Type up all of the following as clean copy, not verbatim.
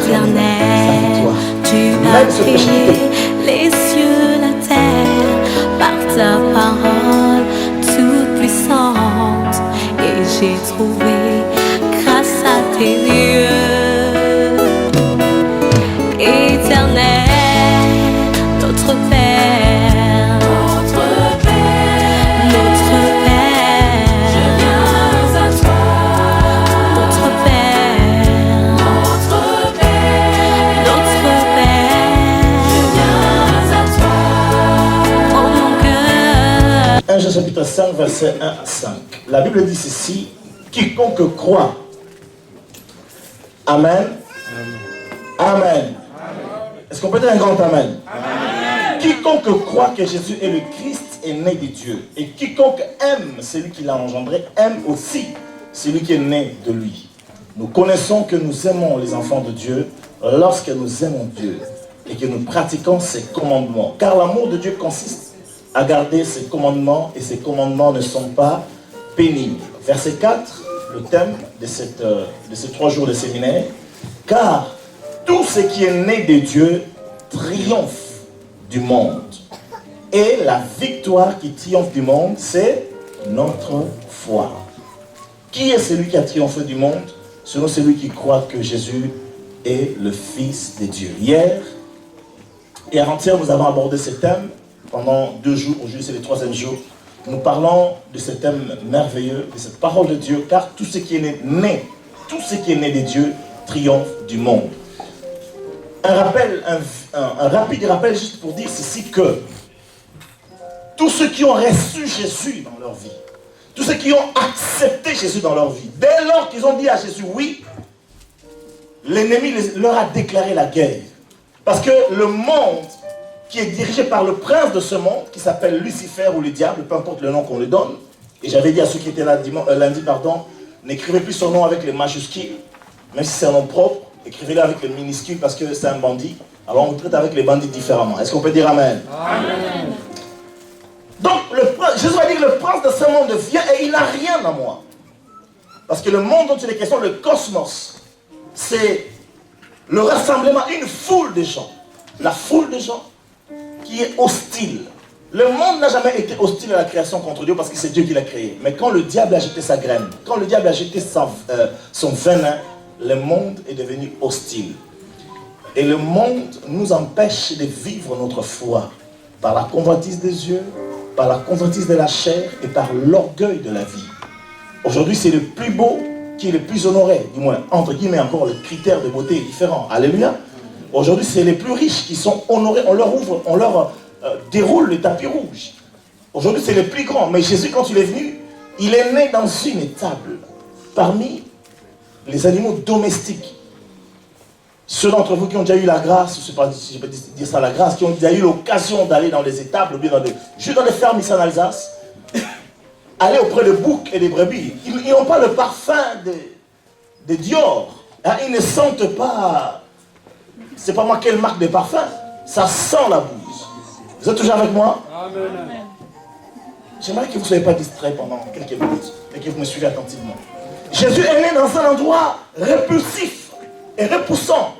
Éternel, tu as créé les cieux, la terre, par ta parole toute puissante, et j'ai trouvé grâce à tes yeux. Éternel, notre Père, notre Père, notre Père, je viens à toi. Notre Père, notre Père, notre Père, je viens à toi. Oh mon cœur. 1 Jean chapitre 5, versets 1 à 5. La Bible dit ceci: quiconque croit. Amen. Amen. Est-ce qu'on peut dire un grand amen? Amen. Quiconque croit que Jésus est le Christ est né de Dieu. Et quiconque aime celui qui l'a engendré aime aussi celui qui est né de lui. Nous connaissons que nous aimons les enfants de Dieu lorsque nous aimons Dieu et que nous pratiquons ses commandements. Car l'amour de Dieu consiste à garder ses commandements, et ses commandements ne sont pas pénibles. Verset 4, le thème de ces 3 jours de séminaire. Car tout ce qui est né de Dieu triomphe du monde. Et la victoire qui triomphe du monde, c'est notre foi. Qui est celui qui a triomphé du monde? Selon celui qui croit que Jésus est le Fils de Dieu. Hier et avant-hier, nous avons abordé ce thème pendant 2 jours. Aujourd'hui, c'est le 3e jour. Nous parlons de ce thème merveilleux, de cette parole de Dieu, car tout ce qui est né, tout ce qui est né de Dieu triomphe du monde. Un rapide rappel juste pour dire ceci, que tous ceux qui ont reçu Jésus dans leur vie, tous ceux qui ont accepté Jésus dans leur vie, dès lors qu'ils ont dit à Jésus oui, l'ennemi leur a déclaré la guerre. Parce que le monde qui est dirigé par le prince de ce monde, qui s'appelle Lucifer ou le diable, peu importe le nom qu'on lui donne, et j'avais dit à ceux qui étaient là lundi, n'écrivez plus son nom avec les majuscules, même si c'est un nom propre, écrivez-le avec les minuscules parce que c'est un bandit. Alors on traite avec les bandits différemment. Est-ce qu'on peut dire amen? Amen. Donc Jésus va dire que le prince de ce monde vient et il n'a rien à moi. Parce que le monde dont il est question, le cosmos, c'est le rassemblement, une foule de gens. La foule de gens qui est hostile. Le monde n'a jamais été hostile à la création contre Dieu parce que c'est Dieu qui l'a créé. Mais quand le diable a jeté sa graine, quand le diable a jeté son venin, le monde est devenu hostile. Et le monde nous empêche de vivre notre foi par la convoitise des yeux, par la convoitise de la chair et par l'orgueil de la vie. Aujourd'hui, c'est le plus beau qui est le plus honoré. Du moins, entre guillemets, encore le critère de beauté est différent. Alléluia. Aujourd'hui, c'est les plus riches qui sont honorés. On leur ouvre, on leur déroule le tapis rouge. Aujourd'hui, c'est les plus grands. Mais Jésus, quand il est venu, il est né dans une étable parmi les animaux domestiques. Ceux d'entre vous qui ont déjà eu la grâce, je ne sais pas si je peux dire ça, la grâce, qui ont déjà eu l'occasion d'aller dans les étables, ou bien juste dans les fermes ici en Alsace, aller auprès de boucs et des brebis. Ils n'ont pas le parfum de Dior. Hein, ils ne sentent pas, c'est pas moi quelle marque de parfum, ça sent la bouse. Vous êtes toujours avec moi? Amen. J'aimerais que vous ne soyez pas distraits pendant quelques minutes et que vous me suivez attentivement. Jésus est né dans un endroit répulsif et repoussant.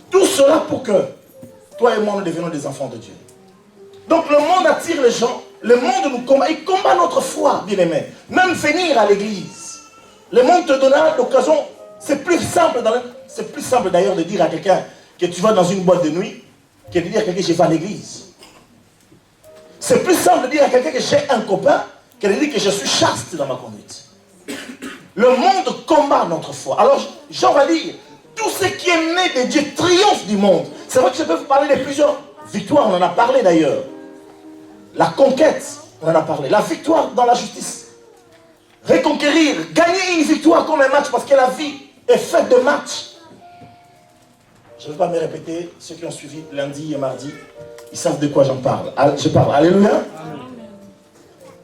Tout cela pour que toi et moi nous devenions des enfants de Dieu. Donc le monde attire les gens, le monde nous combat, il combat notre foi, bien aimé. Même venir à l'église. Le monde te donnera l'occasion, c'est plus simple d'ailleurs de dire à quelqu'un que tu vas dans une boîte de nuit que de dire à quelqu'un que je vais à l'église. C'est plus simple de dire à quelqu'un que j'ai un copain que de dire que je suis chaste dans ma conduite. Le monde combat notre foi. Alors Jean va dire, tout ce qui est né de Dieu triomphe du monde. C'est vrai que je peux vous parler de plusieurs victoires, on en a parlé d'ailleurs. La conquête, on en a parlé. La victoire dans la justice. Reconquérir, gagner une victoire comme un match, parce que la vie est faite de matchs. Je ne vais pas me répéter, ceux qui ont suivi lundi et mardi, ils savent de quoi j'en parle. Je parle, alléluia. Amen.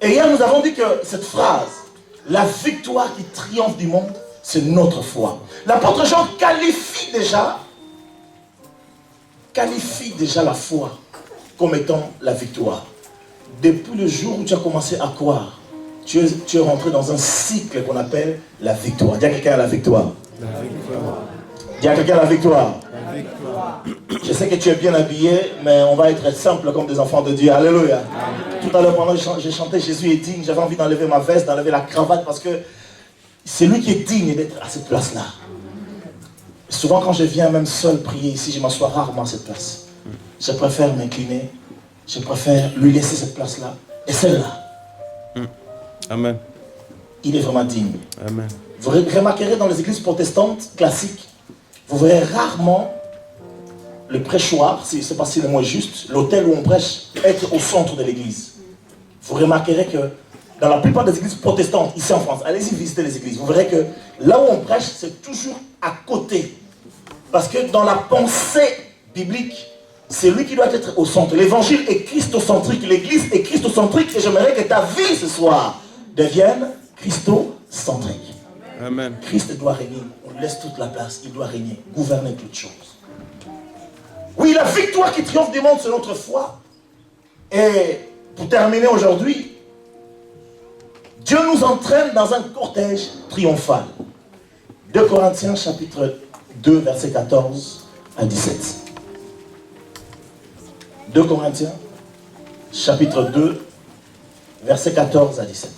Et hier nous avons dit que cette phrase, la victoire qui triomphe du monde, c'est notre foi. L'apôtre Jean qualifie déjà la foi comme étant la victoire. Depuis le jour où tu as commencé à croire, tu es rentré dans un cycle qu'on appelle la victoire. Dis à quelqu'un la victoire. La victoire. Dis à quelqu'un la victoire. La victoire. Je sais que tu es bien habillé, mais on va être simple comme des enfants de Dieu. Alléluia. Amen. Tout à l'heure, pendant que j'ai chanté Jésus est digne, j'avais envie d'enlever ma veste, d'enlever la cravate, parce que c'est lui qui est digne d'être à cette place-là. Souvent, quand je viens même seul prier ici, je m'assois rarement à cette place. Je préfère m'incliner, je préfère lui laisser cette place-là. Et celle-là. Amen. Il est vraiment digne. Amen. Vous remarquerez dans les églises protestantes classiques, vous verrez rarement le prêchoir, si c'est pas si le mot est juste, l'autel où on prêche, être au centre de l'église. Vous remarquerez que dans la plupart des églises protestantes, ici en France, allez-y visiter les églises, vous verrez que là où on prêche, c'est toujours à côté. Parce que dans la pensée biblique, c'est lui qui doit être au centre. L'évangile est christocentrique, l'église est christocentrique, et j'aimerais que ta vie ce soir devienne christocentrique. Amen. Christ doit régner, on lui laisse toute la place, il doit régner, gouverner toutes choses. Oui, la victoire qui triomphe du monde, c'est notre foi. Et pour terminer aujourd'hui, Dieu nous entraîne dans un cortège triomphal. 2 Corinthiens chapitre 2, verset 14 à 17. 2 Corinthiens chapitre 2, verset 14 à 17.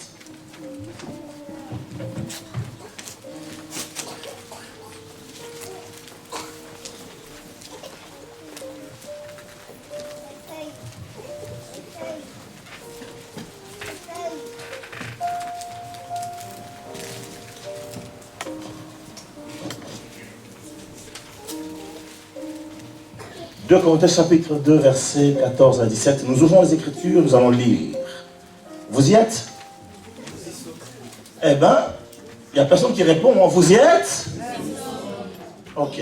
Deux Corinthiens chapitre 2, verset 14 à 17. Nous ouvrons les Écritures, nous allons lire. Vous y êtes? Eh bien, il n'y a personne qui répond. Vous y êtes? Ok.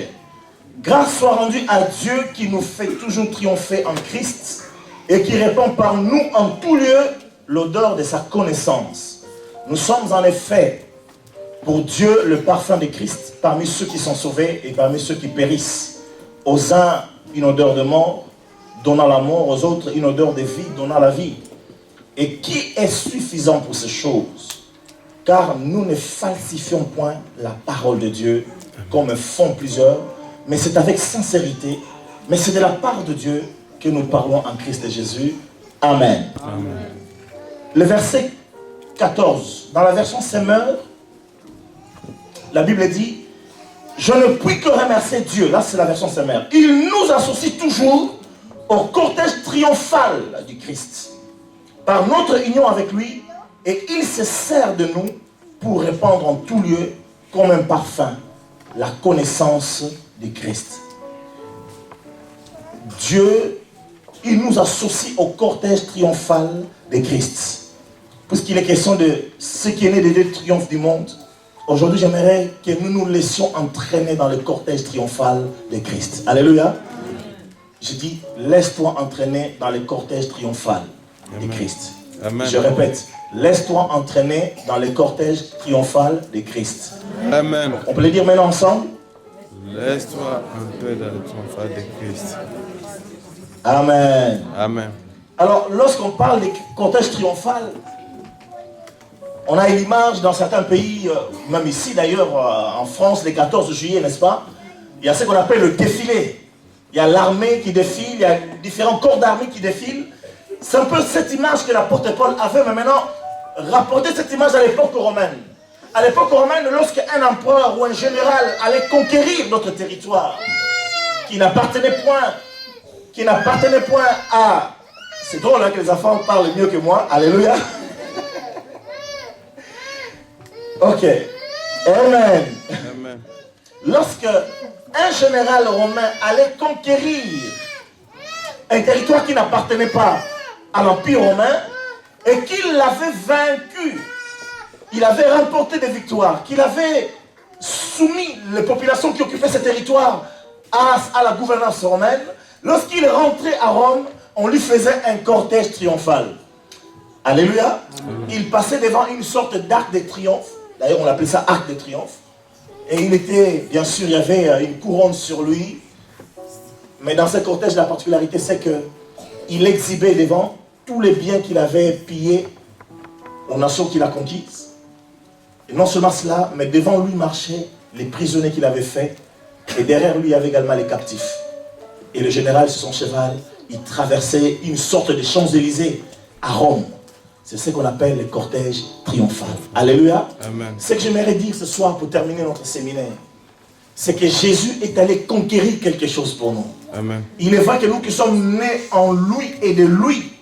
Grâce soit rendue à Dieu qui nous fait toujours triompher en Christ et qui répand par nous en tout lieu l'odeur de sa connaissance. Nous sommes en effet pour Dieu le parfum de Christ parmi ceux qui sont sauvés et parmi ceux qui périssent. Aux uns, une odeur de mort, donnant la mort, aux autres, une odeur de vie, donnant la vie. Et qui est suffisant pour ces choses? Car nous ne falsifions point la parole de Dieu, comme font plusieurs, mais c'est avec sincérité, mais c'est de la part de Dieu que nous parlons en Christ Jésus. Amen. Amen. Le verset 14, dans la version Semeur, la Bible dit: je ne puis que remercier Dieu. Là, c'est la version Semeur. Il nous associe toujours au cortège triomphal du Christ par notre union avec lui, et il se sert de nous pour répandre en tout lieu comme un parfum la connaissance de Christ. Dieu, il nous associe au cortège triomphal de Christ. Puisqu'il est question de ce qui est né des deux triomphes du monde, aujourd'hui, j'aimerais que nous nous laissions entraîner dans le cortège triomphal de Christ. Alléluia. Je dis, laisse-toi entraîner dans le cortège triomphal de Christ. Amen. Je répète, laisse-toi entraîner dans le cortège triomphal de Christ. Amen. On peut le dire maintenant ensemble? Laisse-toi entrer dans le triomphal de Christ. Amen. Amen. Alors, lorsqu'on parle de cortège triomphal, on a une image dans certains pays, même ici d'ailleurs, en France, le 14 juillet, n'est-ce pas? Il y a ce qu'on appelle le défilé. Il y a l'armée qui défile, il y a différents corps d'armée qui défilent. C'est un peu cette image que l'apôtre Paul avait, mais maintenant, rapporter cette image à l'époque romaine. À l'époque romaine, lorsqu'un empereur ou un général allait conquérir notre territoire, qui n'appartenait point à... C'est drôle hein, que les enfants parlent mieux que moi, alléluia. Ok. Amen. Amen. Lorsque un général romain allait conquérir un territoire qui n'appartenait pas à l'Empire romain et qu'il l'avait vaincu, il avait remporté des victoires, qu'il avait soumis les populations qui occupaient ce territoire à la gouvernance romaine, lorsqu'il rentrait à Rome, on lui faisait un cortège triomphal. Alléluia. Il passait devant une sorte d'arc de triomphe. D'ailleurs, on l'appelait ça arc de triomphe. Et il était, bien sûr, il y avait une couronne sur lui. Mais dans ce cortège, la particularité, c'est qu'il exhibait devant tous les biens qu'il avait pillés aux nations qu'il a conquises. Et non seulement cela, mais devant lui marchaient les prisonniers qu'il avait faits Et derrière lui, il y avait également les captifs. Et le général, sur son cheval, il traversait une sorte de Champs-Élysées à Rome. C'est ce qu'on appelle le cortège triomphal. Alléluia. Amen. Ce que j'aimerais dire ce soir pour terminer notre séminaire, c'est que Jésus est allé conquérir quelque chose pour nous. Amen. Il est vrai que nous qui sommes nés en lui et de lui,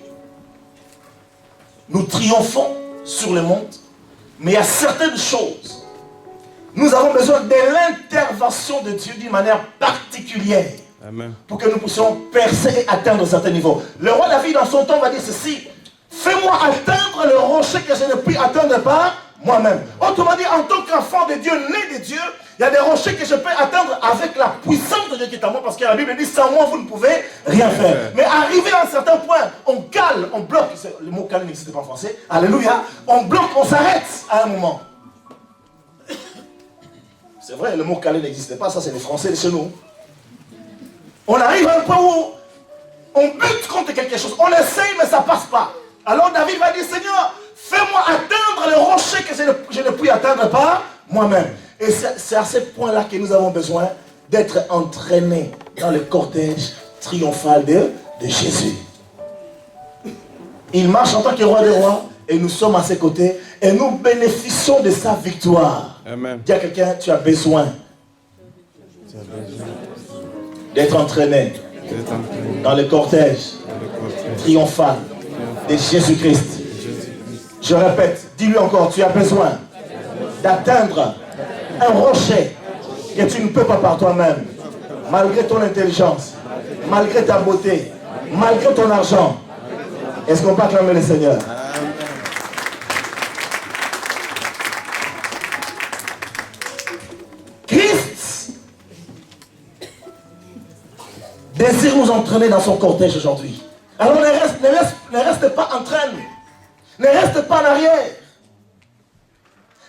nous triomphons sur le monde, mais il y a certaines choses. Nous avons besoin de l'intervention de Dieu d'une manière particulière. Amen. Pour que nous puissions percer et atteindre certains niveaux. Le roi David, dans son temps, va dire ceci: fais-moi atteindre le rocher que je ne puis atteindre par moi-même. Autrement dit, en tant qu'enfant de Dieu, né de Dieu, il y a des rochers que je peux atteindre avec la puissance de Dieu qui est en moi, parce que la Bible dit, sans moi, vous ne pouvez rien faire. Mais arrivé à un certain point, on cale, on bloque. Le mot cale n'existe pas en français. Alléluia. On bloque, on s'arrête à un moment. C'est vrai, le mot caler n'existe pas, ça c'est les Français de chez nous. On arrive à un point où on bute contre quelque chose. On essaye, mais ça ne passe pas. Alors David va dire, Seigneur, fais-moi atteindre le rocher que je ne puis atteindre par moi-même. Et c'est à ce point-là que nous avons besoin d'être entraînés dans le cortège triomphal de Jésus. Il marche en tant que roi des rois et nous sommes à ses côtés et nous bénéficions de sa victoire. Amen. Dis à quelqu'un, tu as besoin d'être entraîné dans le cortège triomphal de Jésus-Christ. Je répète, dis-lui encore, tu as besoin d'atteindre un rocher que tu ne peux pas par toi-même, malgré ton intelligence, malgré ta beauté, malgré ton argent. Est-ce qu'on peut acclamer le Seigneur? Christ désire nous entraîner dans son cortège aujourd'hui. Alors ne reste pas en train. Ne reste pas en arrière.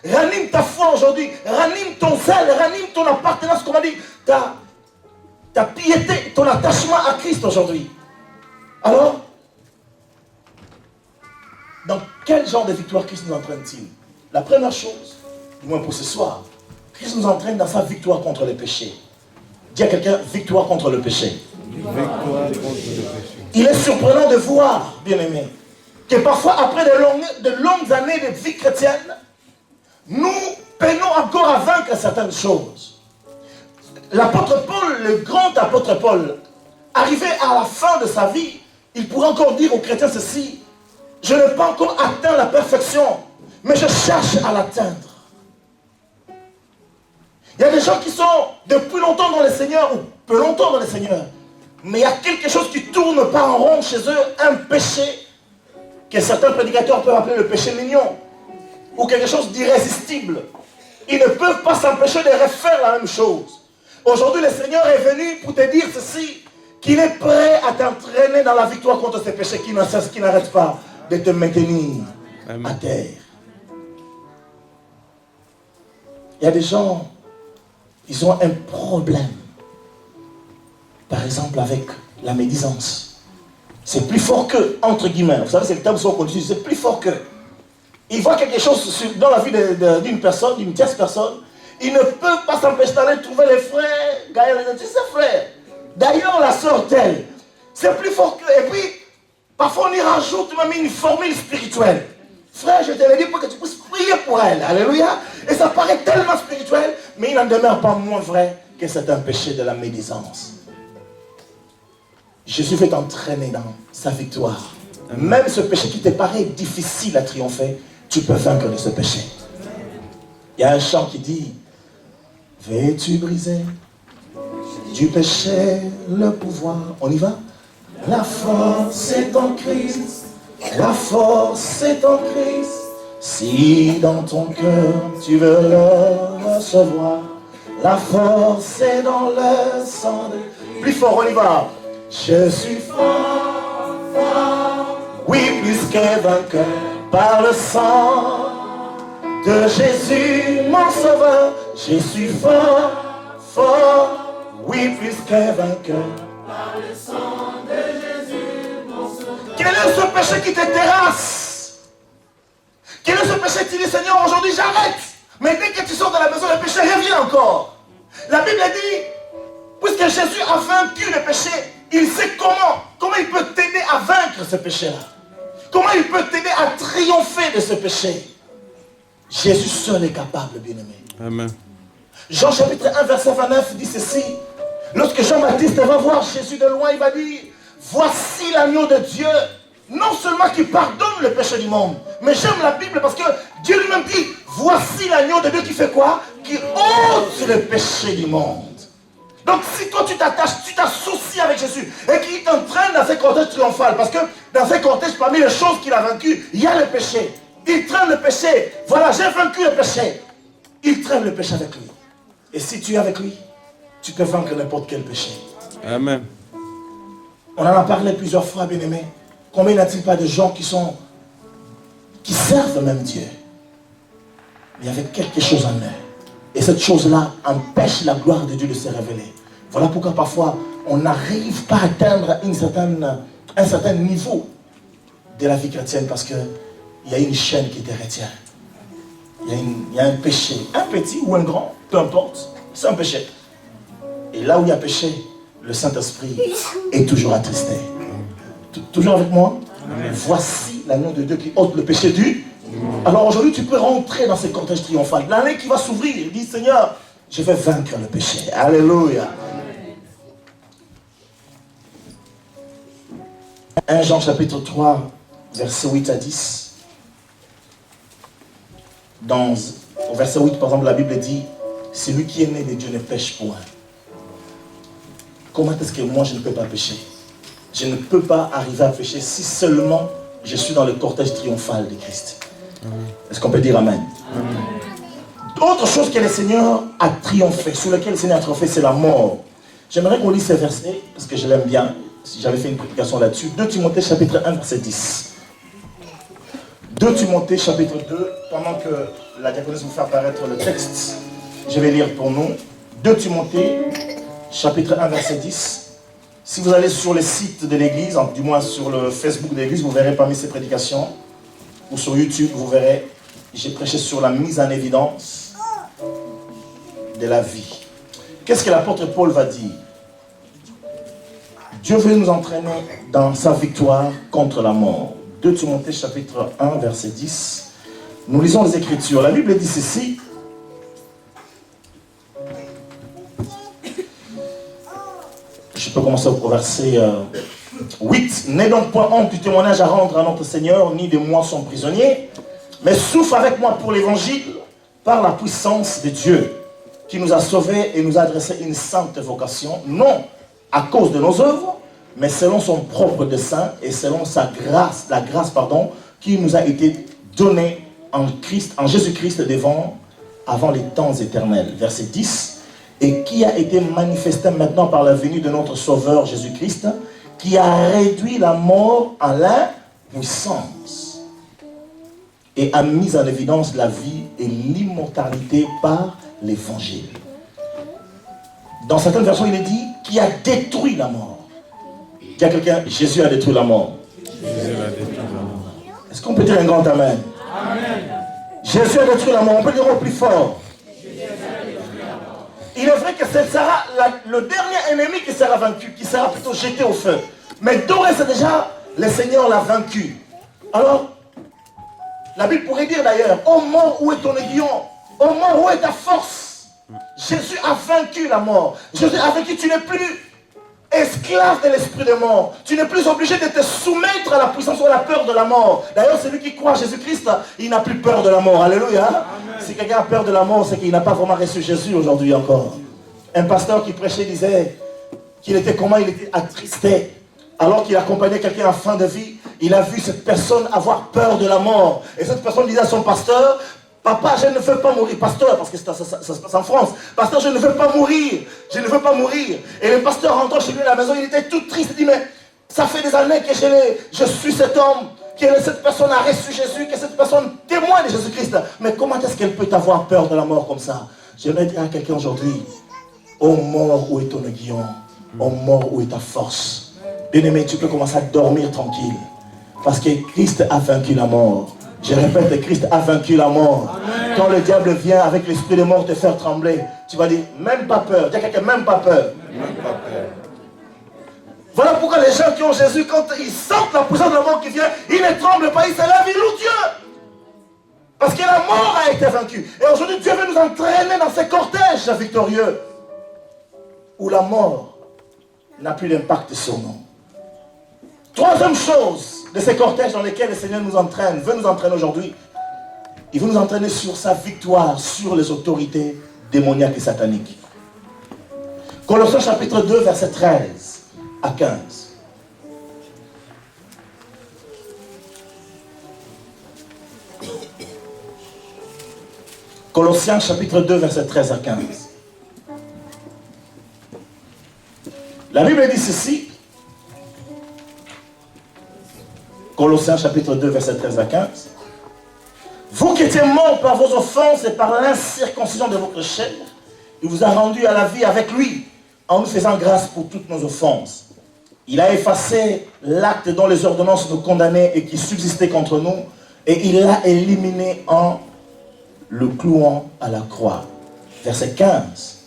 Ranime ta foi aujourd'hui. Ranime ton zèle. Ranime ton appartenance, comme on dit. Ta piété, ton attachement à Christ aujourd'hui. Alors, dans quel genre de victoire Christ nous entraîne-t-il? La première chose, du moins pour ce soir, Christ nous entraîne dans sa victoire contre le péché. Dis à quelqu'un, victoire contre le péché. Victoire contre le péché. Il est surprenant de voir, bien-aimés, que parfois, après de longues années de vie chrétienne, nous peinons encore à vaincre certaines choses. L'apôtre Paul, le grand apôtre Paul, arrivé à la fin de sa vie, il pourrait encore dire aux chrétiens ceci: je n'ai pas encore atteint la perfection, mais je cherche à l'atteindre. Il y a des gens qui sont depuis longtemps dans le Seigneur, ou peu longtemps dans le Seigneur, mais il y a quelque chose qui ne tourne pas en rond chez eux, un péché que certains prédicateurs peuvent appeler le péché mignon, ou quelque chose d'irrésistible. Ils ne peuvent pas s'empêcher de refaire la même chose. Aujourd'hui, le Seigneur est venu pour te dire ceci, qu'il est prêt à t'entraîner dans la victoire contre ces péchés qui n'arrêtent pas de te maintenir à terre. Il y a des gens, ils ont un problème. Par exemple, avec la médisance. C'est plus fort que, entre guillemets. Vous savez, c'est le terme souvent qu'on utilise. C'est plus fort que. Ils voient quelque chose dans la vie d'une personne, d'une tierce personne. Ils ne peuvent pas s'empêcher d'aller trouver les frères. Gaël, tu sais, frère. D'ailleurs, la sœur telle. C'est plus fort que. Et puis, parfois on y rajoute même une formule spirituelle. Frère, je te l'ai dit pour que tu puisses prier pour elle. Alléluia. Et ça paraît tellement spirituel, mais il n'en demeure pas moins vrai que c'est un péché de la médisance. Jésus veut t'entraîner dans sa victoire. Même ce péché qui te paraît difficile à triompher, tu peux vaincre de ce péché. Il y a un chant qui dit: veux-tu briser du péché le pouvoir? On y va? La force est en Christ, la force est en Christ. Si dans ton cœur tu veux le recevoir, la force est dans le sang de... Plus fort, on y va. Je suis fort, fort, oui, plus que vainqueur, par le sang de Jésus, mon sauveur. Je suis fort, fort, oui, plus que vainqueur, par le sang de Jésus, mon sauveur. Quel est ce péché qui te terrasse? Quel est ce péché qui dit: Seigneur, aujourd'hui j'arrête? Mais dès que tu sors de la maison, le péché revient encore. La Bible dit: Puisque Jésus a vaincu le péché, il sait comment il peut t'aider à vaincre ce péché-là. Comment il peut t'aider à triompher de ce péché. Jésus seul est capable, bien-aimé. Amen. Jean chapitre 1, verset 29 dit ceci. Lorsque Jean-Baptiste va voir Jésus de loin, il va dire, voici l'agneau de Dieu, non seulement qui pardonne le péché du monde, mais j'aime la Bible parce que Dieu lui-même dit, voici l'agneau de Dieu qui fait quoi? Qui ôte le péché du monde. Donc si toi tu t'attaches, tu t'associes avec Jésus et qu'il t'entraîne dans ce cortège triomphal, parce que dans ce cortège, parmi les choses qu'il a vaincues, il y a le péché. Il traîne le péché. Voilà, j'ai vaincu le péché. Il traîne le péché avec lui. Et si tu es avec lui, tu peux vaincre n'importe quel péché. Amen. On en a parlé plusieurs fois, bien-aimés. Combien n'y a-t-il pas de gens qui servent même Dieu, mais avec quelque chose en eux. Et cette chose-là empêche la gloire de Dieu de se révéler. Voilà pourquoi parfois on n'arrive pas à atteindre un certain niveau de la vie chrétienne parce qu'il y a une chaîne qui te retient. Il y a un péché, un petit ou un grand, peu importe, c'est un péché. Et là où il y a péché, le Saint-Esprit est toujours attristé. Toujours avec moi? Amen. Voici l'agneau de Dieu qui ôte le péché du. Alors aujourd'hui, tu peux rentrer dans ce cortège triomphal. L'année qui va s'ouvrir, il dit, Seigneur, je vais vaincre le péché. Alléluia. 1 Jean chapitre 3, verset 8 à 10. Au verset 8, par exemple, la Bible dit, celui qui est né de Dieu ne pêche point. Comment est-ce que moi je ne peux pas pécher? Je ne peux pas arriver à pécher si seulement je suis dans le cortège triomphal de Christ. Est-ce qu'on peut dire Amen? Autre chose que le Seigneur a triomphé, sur lequel le Seigneur a triomphé, c'est la mort. J'aimerais qu'on lise ces versets, parce que je l'aime bien. Si j'avais fait une prédication là-dessus. 2 Timothée chapitre 1, verset 10. 2 Timothée chapitre 2, pendant que la diaconesse vous fait apparaître le texte, je vais lire pour nous. 2 Timothée chapitre 1, verset 10. Si vous allez sur le site de l'église, du moins sur le Facebook de l'église, vous verrez parmi ces prédications, ou sur YouTube, vous verrez, j'ai prêché sur la mise en évidence de la vie. Qu'est-ce que l'apôtre Paul va dire? Dieu veut nous entraîner dans sa victoire contre la mort. 2 Timothée chapitre 1, verset 10. Nous lisons les Écritures. La Bible dit ceci. Je peux commencer au verset 8. N'aie donc point honte du témoignage à rendre à notre Seigneur, ni de moi son prisonnier, mais souffre avec moi pour l'évangile, par la puissance de Dieu, qui nous a sauvés et nous a adressé une sainte vocation, non à cause de nos œuvres, mais selon son propre dessein et selon sa grâce, la grâce, qui nous a été donnée en Christ, en Jésus-Christ avant les temps éternels. Verset 10. Et qui a été manifesté maintenant par la venue de notre Sauveur Jésus-Christ, qui a réduit la mort à l'impuissance et a mis en évidence la vie et l'immortalité par l'évangile. Dans certaines versions, il est dit qui a détruit la mort. Il y a quelqu'un, Jésus a détruit la mort. Jésus a détruit la mort. Est-ce qu'on peut dire un grand amen? Amen. Jésus a détruit la mort. On peut dire au plus fort. Il est vrai que ce sera le dernier ennemi qui sera vaincu, qui sera plutôt jeté au feu. Mais d'ores et déjà, le Seigneur l'a vaincu. Alors, la Bible pourrait dire d'ailleurs, ô mort, où est ton aiguillon? Ô mort, où est ta force? Jésus a vaincu la mort. Jésus a vaincu, tu n'es plus esclave de l'esprit de mort. Tu n'es plus obligé de te soumettre à la puissance ou à la peur de la mort. D'ailleurs, celui qui croit en Jésus-Christ, il n'a plus peur de la mort. Alléluia. Amen. Si quelqu'un a peur de la mort, c'est qu'il n'a pas vraiment reçu Jésus aujourd'hui encore. Un pasteur qui prêchait disait qu'il était comment? Il était attristé. Alors qu'il accompagnait quelqu'un en fin de vie, il a vu cette personne avoir peur de la mort. Et cette personne disait à son pasteur, papa, je ne veux pas mourir. Pasteur, parce que ça se passe en France. Pasteur, je ne veux pas mourir. Je ne veux pas mourir. Et le pasteur rentrant chez lui à la maison, il était tout triste. Il dit, mais ça fait des années que je suis cet homme, que cette personne a reçu Jésus, que cette personne témoigne de Jésus-Christ. Mais comment est-ce qu'elle peut avoir peur de la mort comme ça? J'aimerais dire à quelqu'un aujourd'hui, ô mort, où est ton aiguillon? Ô mort, où est ta force? Bien-aimé, tu peux commencer à dormir tranquille. Parce que Christ a vaincu la mort. Je répète, Christ a vaincu la mort. Amen. Quand le diable vient avec l'esprit de mort te faire trembler, tu vas dire, même pas peur. Dis à quelqu'un, même pas peur. Même pas peur. Voilà pourquoi les gens qui ont Jésus, quand ils sentent la puissance de la mort qui vient, ils ne tremblent pas, ils se lèvent, ils louent Dieu. Parce que la mort a été vaincue. Et aujourd'hui, Dieu veut nous entraîner dans ces cortèges victorieux, où la mort n'a plus d'impact sur nous. Troisième chose de ces cortèges dans lesquels le Seigneur nous entraîne, veut nous entraîner aujourd'hui, il veut nous entraîner sur sa victoire sur les autorités démoniaques et sataniques. Colossiens chapitre 2, verset 13 à 15. Colossiens chapitre 2, verset 13 à 15. La Bible dit ceci. Colossiens chapitre 2, verset 13 à 15. Vous qui étiez morts par vos offenses et par l'incirconcision de votre chair, il vous a rendu à la vie avec lui, en nous faisant grâce pour toutes nos offenses. Il a effacé l'acte dont les ordonnances nous condamnaient et qui subsistait contre nous, et il l'a éliminé en le clouant à la croix. Verset 15.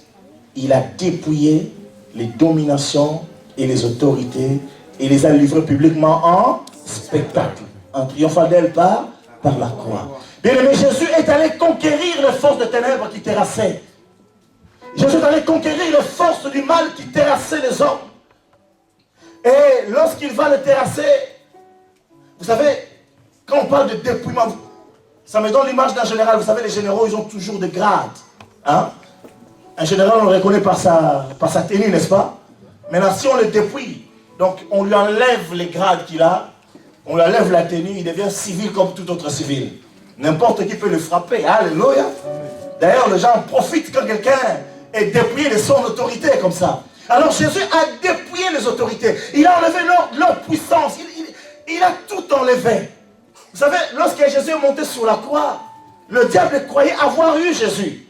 Il a dépouillé les dominations et les autorités et les a livrées publiquement en spectacle, en triomphant d'elle par la croix. Bien-aimé, Jésus est allé conquérir les forces de ténèbres qui terrassaient. Jésus est allé conquérir les forces du mal qui terrassaient les hommes. Et lorsqu'il va les terrasser, vous savez, quand on parle de dépouillement, ça me donne l'image d'un général. Vous savez, les généraux, ils ont toujours des grades. Hein? Un général, on le reconnaît par sa tenue, n'est-ce pas? Maintenant, si on le dépouille, donc on lui enlève les grades qu'il a, on lui enlève la tenue, il devient civil comme tout autre civil. N'importe qui peut le frapper. Alléluia. D'ailleurs, les gens profitent quand quelqu'un est dépouillé de son autorité comme ça. Alors Jésus a dépouillé les autorités. Il a enlevé leur puissance. Il a tout enlevé. Vous savez, lorsque Jésus est monté sur la croix, le diable croyait avoir eu Jésus.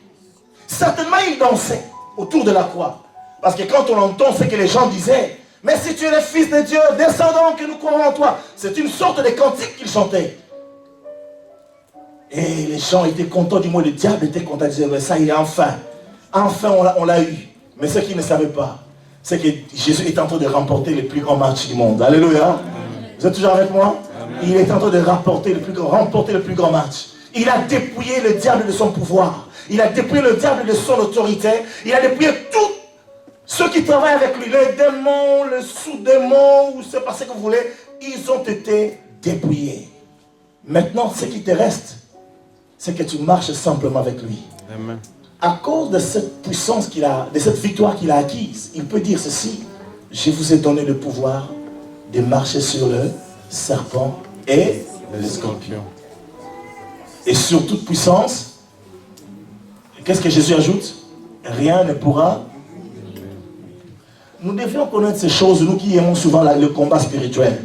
Certainement, il dansait autour de la croix. Parce que quand on entend ce que les gens disaient, mais si tu es le Fils de Dieu, descends donc que nous croirons en toi. C'est une sorte de cantique qu'il chantait. Et les gens étaient contents, du moins le diable était content. Il disait, mais ça, il est enfin on l'a eu. Mais ce qu'ils ne savaient pas, c'est que Jésus est en train de remporter le plus grand match du monde. Alléluia. Amen. Vous êtes toujours avec moi? Amen. Il est en train de remporter le plus grand match. Il a dépouillé le diable de son pouvoir. Il a dépouillé le diable de son autorité. Il a dépouillé tous ceux qui travaillent avec lui. Les démons, les sous-démons, ou c'est pas ce que vous voulez, ils ont été dépouillés. Maintenant, ce qui te reste, c'est que tu marches simplement avec lui. Amen. À cause de cette puissance qu'il a, de cette victoire qu'il a acquise, il peut dire ceci: je vous ai donné le pouvoir de marcher sur le serpent et le scorpion. Et sur toute puissance, qu'est-ce que Jésus ajoute? Rien ne pourra. Nous devions connaître ces choses, nous qui aimons souvent le combat spirituel.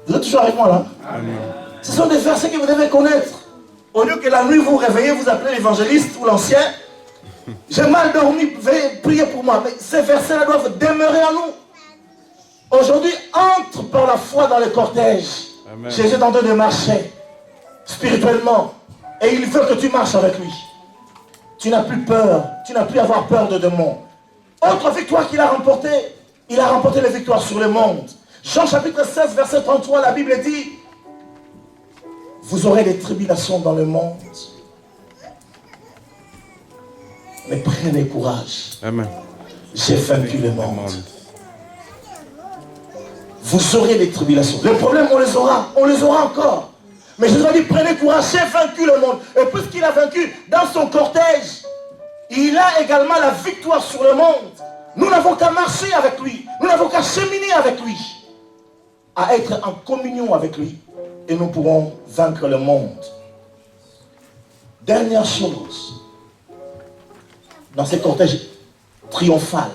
Vous êtes toujours avec moi là? Amen. Ce sont des versets que vous devez connaître. Au lieu que la nuit vous réveillez, vous appelez l'évangéliste ou l'ancien. J'ai mal dormi, veuillez prier pour moi. Mais ces versets-là doivent demeurer en nous. Aujourd'hui, entre par la foi dans le cortège. Amen. Jésus est en train de marcher spirituellement. Et il veut que tu marches avec lui. Tu n'as plus peur. Tu n'as plus à avoir peur de démons. Autre victoire qu'il a remportée. Il a remporté la victoire sur le monde. Jean chapitre 16, verset 33, la Bible dit: vous aurez des tribulations dans le monde. Mais prenez courage. Amen. J'ai vaincu le monde. Vous aurez des tribulations. Les problèmes, on les aura encore. Mais Jésus a dit, prenez courage, j'ai vaincu le monde. Et puisqu'il a vaincu dans son cortège, il a également la victoire sur le monde. Nous n'avons qu'à marcher avec lui. Nous n'avons qu'à cheminer avec lui. À être en communion avec lui. Et nous pourrons vaincre le monde. Dernière chose, dans ces cortèges triomphal,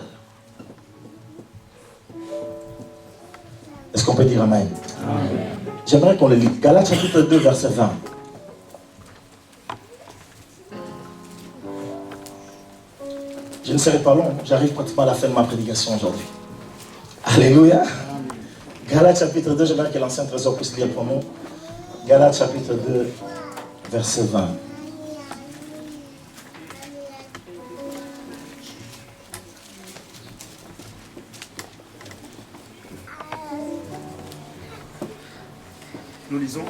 est-ce qu'on peut dire Amen? Amen. J'aimerais qu'on le lise. Galates chapitre 2, verset 20. Je ne serai pas long, j'arrive pratiquement à la fin de ma prédication aujourd'hui. Alléluia. Galates chapitre 2, j'aimerais que l'ancien trésor puisse lire pour nous. Galates chapitre 2, verset 20. Nous lisons.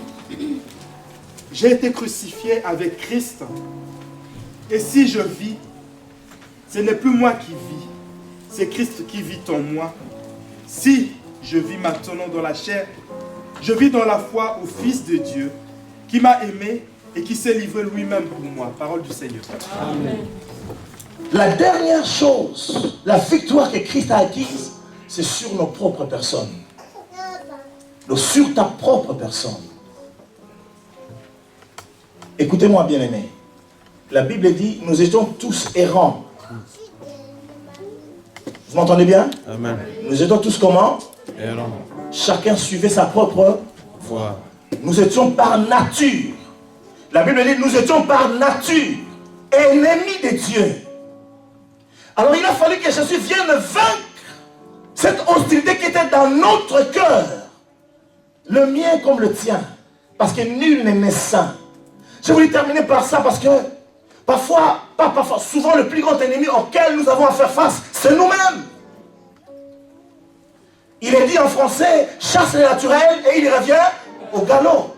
J'ai été crucifié avec Christ. Et si je vis, ce n'est plus moi qui vis, c'est Christ qui vit en moi. Si je vis maintenant dans la chair, je vis dans la foi au Fils de Dieu, qui m'a aimé et qui s'est livré lui-même pour moi. Parole du Seigneur. Amen. La dernière chose, la victoire que Christ a acquise, c'est sur nos propres personnes. Sur ta propre personne. Écoutez-moi, bien-aimés. La Bible dit, nous étions tous errants. Vous m'entendez bien? Amen. Nous étions tous comment? Errants. Chacun suivait sa propre voie. Nous étions par nature. La Bible dit, nous étions par nature ennemis de Dieu. Alors il a fallu que Jésus vienne vaincre cette hostilité qui était dans notre cœur. Le mien comme le tien. Parce que nul n'est né saint. Je voulais terminer par ça parce que parfois, pas parfois, souvent le plus grand ennemi auquel nous avons à faire face, c'est nous-mêmes. Il est dit en français, chasse le naturel et il revient au galop.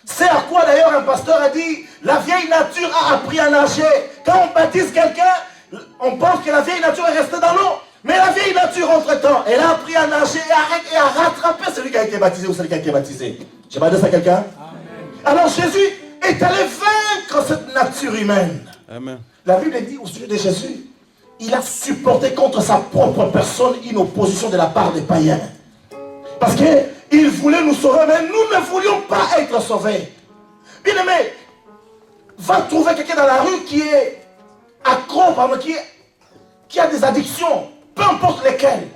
C'est à quoi d'ailleurs un pasteur a dit, la vieille nature a appris à nager. Quand on baptise quelqu'un, on pense que la vieille nature est restée dans l'eau. Mais la vieille nature, entre-temps, elle a appris à nager et à rattraper celui qui a été baptisé ou celui qui a été baptisé. Je m'adresse à quelqu'un? Alors Jésus est allé vaincre cette nature humaine. Amen. La Bible dit au sujet de Jésus, il a supporté contre sa propre personne une opposition de la part des païens. Parce qu'il voulait nous sauver, mais nous ne voulions pas être sauvés. Bien aimé, va trouver quelqu'un dans la rue qui est accro, qui a des addictions, peu importe lesquelles.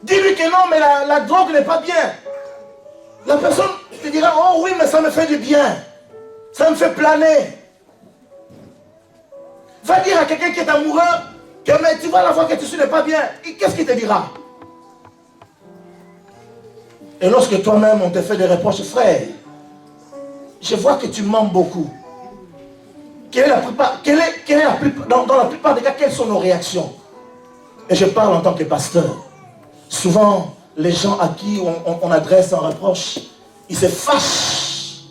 Dis-lui que non, mais la drogue n'est pas bien. La personne te dira, oh oui, mais ça me fait du bien. Ça me fait planer. Va dire à quelqu'un qui est amoureux que mais tu vois la voix que tu suis n'est pas bien. Qu'est-ce qu'il te dira? Et lorsque toi-même on te fait des reproches, frère, je vois que tu mens beaucoup. Dans la plupart des cas, quelles sont nos réactions? Et je parle en tant que pasteur. Souvent, les gens à qui on adresse un reproche, ils se fâchent.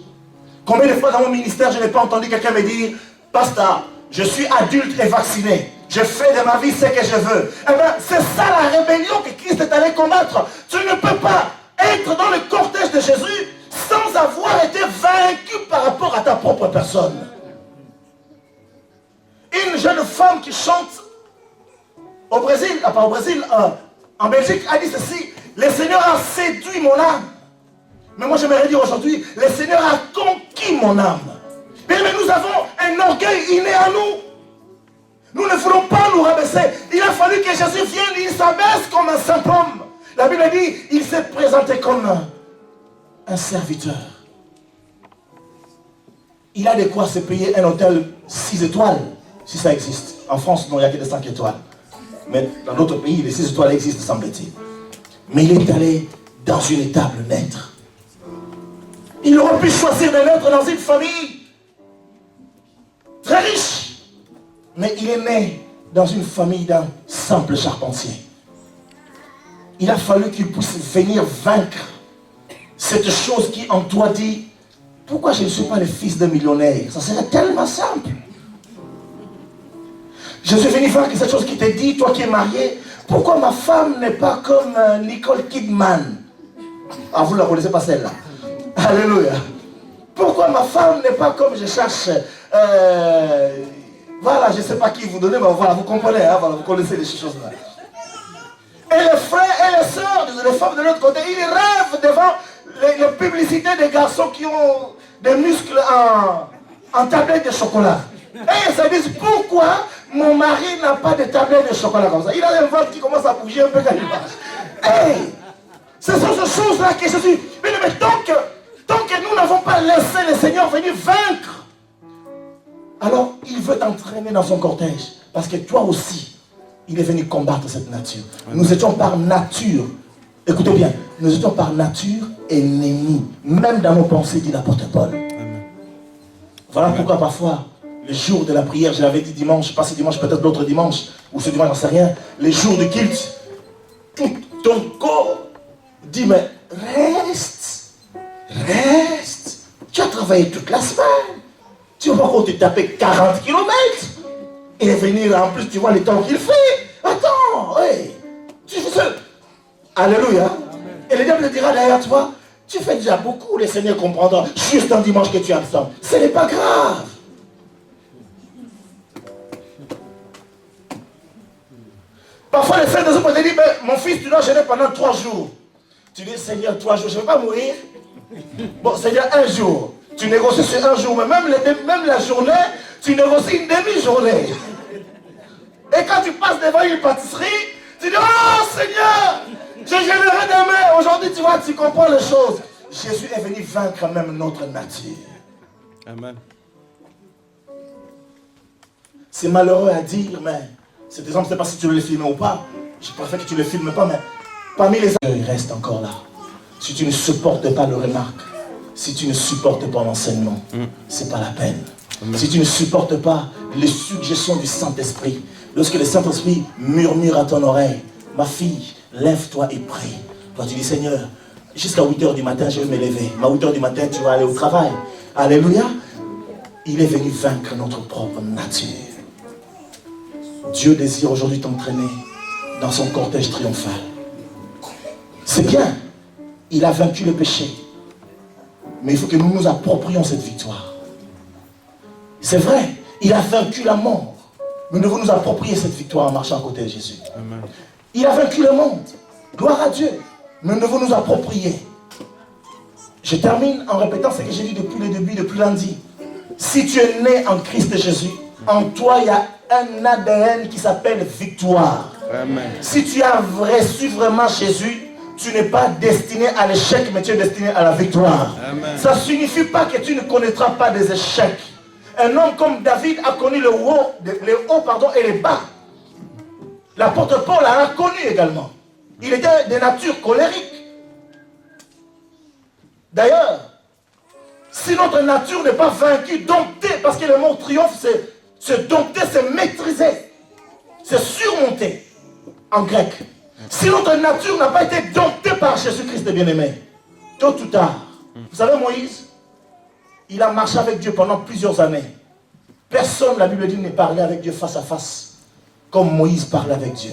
Combien de fois dans mon ministère, je n'ai pas entendu quelqu'un me dire, pasteur, je suis adulte et vacciné. Je fais de ma vie ce que je veux. Eh bien, c'est ça la rébellion que Christ est allé combattre. Tu ne peux pas être dans le cortège de Jésus sans avoir été vaincu par rapport à ta propre personne. Une jeune femme qui chante au Brésil, en Belgique, a dit ceci, le Seigneur a séduit mon âme. Mais moi j'aimerais dire aujourd'hui, le Seigneur a conquis mon âme. Mais nous avons un orgueil inné à nous. Nous ne voulons pas nous rabaisser. Il a fallu que Jésus vienne, il s'abaisse comme un saint homme. La Bible dit, il s'est présenté comme un serviteur. Il a de quoi se payer un hôtel 6 étoiles, si ça existe. En France, non, il n'y a que des 5 étoiles. Mais dans d'autres pays, les 6 étoiles existent, semble-t-il. Mais il est allé dans une étable naître. Il aurait pu choisir de naître dans une famille très riche. Mais il est né dans une famille d'un simple charpentier. Il a fallu qu'il puisse venir vaincre cette chose qui en toi dit, pourquoi je ne suis pas le fils d'un millionnaire? Ça serait tellement simple. Je suis venu vaincre cette chose qui te dit, toi qui es marié, pourquoi ma femme n'est pas comme Nicole Kidman? Ah, vous ne la connaissez pas celle-là. Alléluia. Pourquoi ma femme n'est pas comme je cherche voilà, je ne sais pas qui vous donner, mais voilà, vous comprenez, hein, voilà, vous connaissez les choses-là. Et les frères et les sœurs, les femmes de l'autre côté, ils rêvent devant les publicités des garçons qui ont des muscles en tablette de chocolat. Et ils se disent, pourquoi mon mari n'a pas de tablette de chocolat comme ça? Il a un ventre qui commence à bouger un peu quand il marche. Hey, ce sont ces choses-là que Jésus... Mais tant que nous n'avons pas laissé le Seigneur venir vaincre, alors il veut t'entraîner dans son cortège. Parce que toi aussi, il est venu combattre cette nature. Nous étions par nature, écoutez bien, nous étions par nature ennemis, même dans nos pensées, dit l'apôtre Paul. Voilà pourquoi parfois, les jours de la prière, je l'avais dit dimanche, pas ce dimanche, peut-être l'autre dimanche, ou ce dimanche, j'en sais rien, les jours de culte, tout ton corps dit, mais reste, tu as travaillé toute la semaine, tu vas pas encore te taper 40 km, et venir en plus, tu vois les temps qu'il fait, attends, oui, tu fais ça, alléluia, et le diable te dira derrière toi, tu fais déjà beaucoup, le Seigneur comprendra, juste un dimanche que tu es absent, ce n'est pas grave. Parfois les frères de ce côté disent, mon fils, tu dois jeûner pendant 3 jours. Tu dis, Seigneur, 3 jours, je ne vais pas mourir. Bon, Seigneur, 1 jour. Tu négocies sur 1 jour, mais même la journée, tu négocies une demi-journée. Et quand tu passes devant une pâtisserie, tu dis, oh Seigneur, je jeûnerai demain. Aujourd'hui, tu vois, tu comprends les choses. Jésus est venu vaincre même notre nature. Amen. C'est malheureux à dire, mais cet exemple, je ne sais pas si tu veux le filmer ou pas. Je préfère que tu ne le filmes pas, mais parmi les il reste encore là. Si tu ne supportes pas le remarque, si tu ne supportes pas l'enseignement, c'est pas la peine. Si tu ne supportes pas les suggestions du Saint-Esprit, lorsque le Saint-Esprit murmure à ton oreille, ma fille, lève-toi et prie. Toi tu dis, Seigneur, jusqu'à 8h du matin, je vais me lever. À 8h du matin, tu vas aller au travail. Alléluia. Il est venu vaincre notre propre nature. Dieu désire aujourd'hui t'entraîner dans son cortège triomphal. C'est bien, il a vaincu le péché. Mais il faut que nous nous approprions cette victoire. C'est vrai, il a vaincu la mort. Nous devons nous approprier cette victoire en marchant à côté de Jésus. Amen. Il a vaincu le monde. Gloire à Dieu. Nous devons nous approprier. Je termine en répétant ce que j'ai dit depuis le début, depuis lundi. Si tu es né en Christ Jésus, en toi il y a un ADN qui s'appelle victoire. Amen. Si tu as reçu vraiment Jésus, tu n'es pas destiné à l'échec, mais tu es destiné à la victoire. Amen. Ça ne signifie pas que tu ne connaîtras pas des échecs. Un homme comme David a connu les hauts et les bas. L'apôtre Paul a connu également. Il était de nature colérique. D'ailleurs, si notre nature n'est pas vaincue, domptée, parce que le mot triomphe, c'est dompter, c'est maîtriser, c'est surmonter en grec. Si notre nature n'a pas été domptée par Jésus-Christ bien-aimé, tôt ou tard, vous savez Moïse, il a marché avec Dieu pendant plusieurs années. Personne, la Bible dit, n'est parlé avec Dieu face à face, comme Moïse parlait avec Dieu.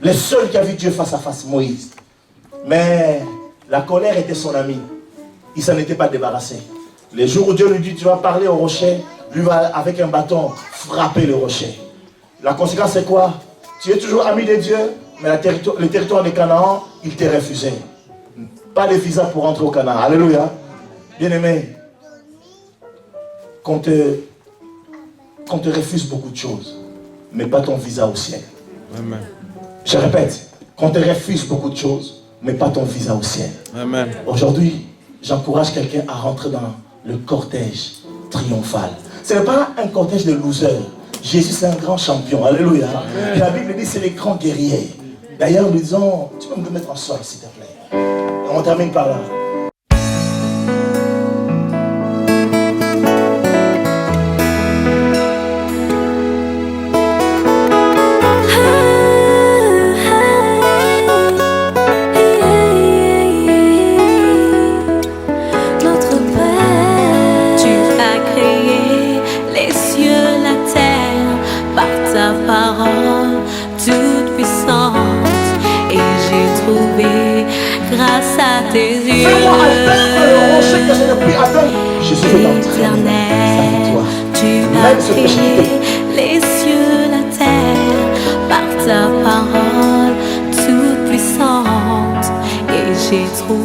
Le seul qui a vu Dieu face à face, Moïse. Mais la colère était son ami. Il s'en était pas débarrassé. Les jours où Dieu lui dit, tu vas parler au rocher, lui va avec un bâton frapper le rocher. La conséquence c'est quoi? Tu es toujours ami de Dieu, mais le territoire de Canaan, il t'est refusé. Pas de visa pour entrer au Canaan. Alléluia. Bien-aimé, qu'on te refuse beaucoup de choses, mais pas ton visa au ciel. Amen. Je répète, qu'on te refuse beaucoup de choses, mais pas ton visa au ciel. Amen. Aujourd'hui, j'encourage quelqu'un à rentrer dans le cortège triomphal. Ce n'est pas un cortège de losers. Jésus, c'est un grand champion. Alléluia. Et la Bible dit c'est les grands guerriers. D'ailleurs, nous disons, tu peux me mettre en sol, s'il te plaît. Et on termine par là. Grâce à tes yeux, fais-moi atteindre le rocher que je ne puis atteindre. Jésus veut t'entraîner sa victoire. Tu Même ce as péché créé les cieux, la terre, par ta parole toute puissante. Et j'ai trouvé